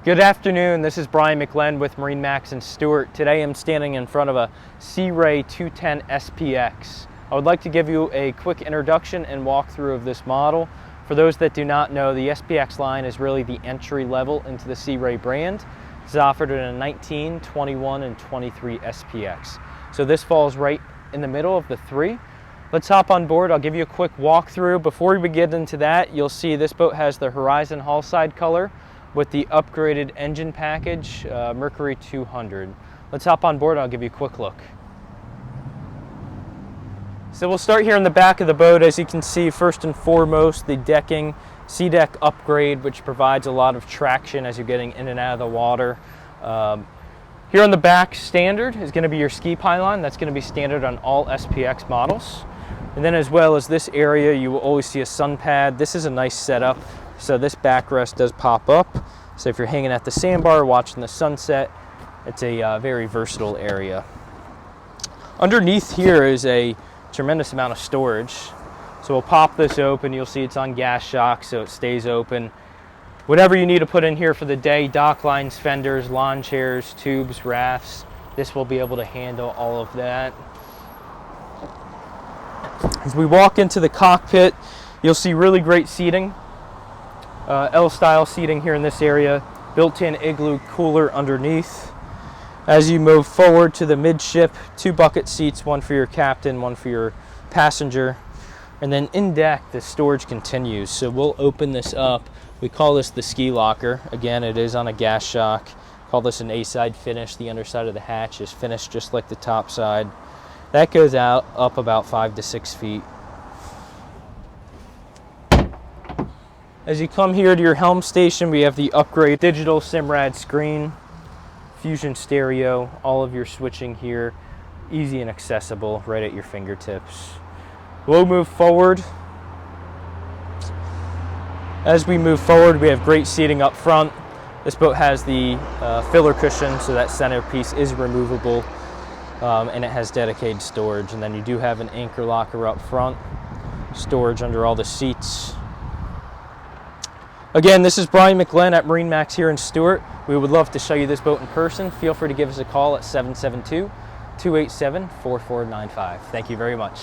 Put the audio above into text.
Good afternoon, this is Brian McLennan with MarineMax and Stuart. Today I'm standing in front of a Sea Ray 210 SPX. I would like to give you a quick introduction and walkthrough of this model. For those that do not know, the SPX line is really the entry level into the Sea Ray brand. It's offered in a 19, 21, and 23 SPX. So this falls right in the middle of the three. Let's hop on board. I'll give you a quick walkthrough. Before we get into that, you'll see this boat has the Horizon hull side color with the upgraded engine package, Mercury 200. Let's hop on board and I'll give you a quick look. So we'll start here in the back of the boat. As you can see, first and foremost, the decking, SeaDek upgrade, which provides a lot of traction as you're getting in and out of the water. Here on the back, standard is going to be your ski pylon. That's going to be standard on all SPX models. And then as well as this area, you will always see a sun pad. This is a nice setup. So this backrest does pop up. So if you're hanging at the sandbar watching the sunset, it's a very versatile area. Underneath here is a tremendous amount of storage. So we'll pop this open. You'll see it's on gas shock, so it stays open. Whatever you need to put in here for the day, dock lines, fenders, lawn chairs, tubes, rafts, this will be able to handle all of that. As we walk into the cockpit, you'll see really great seating. L-style seating here in this area, built-in igloo cooler underneath. As you move forward to the midship, 2 bucket seats, one for your captain, one for your passenger. And then in deck, the storage continues. So we'll open this up. We call this the ski locker. Again, it is on a gas shock. Call this an A-side finish. The underside of the hatch is finished just like the top side. That goes out up about 5 to 6 feet. As you come here to your helm station, we have the upgrade digital Simrad screen, Fusion stereo, all of your switching here, easy and accessible right at your fingertips. We'll move forward. As we move forward, we have great seating up front. This boat has the filler cushion, so that centerpiece is removable, and it has dedicated storage. And then you do have an anchor locker up front, storage under all the seats. Again, this is Brian McLennan at MarineMax here in Stuart. We would love to show you this boat in person. Feel free to give us a call at 772-287-4495. Thank you very much.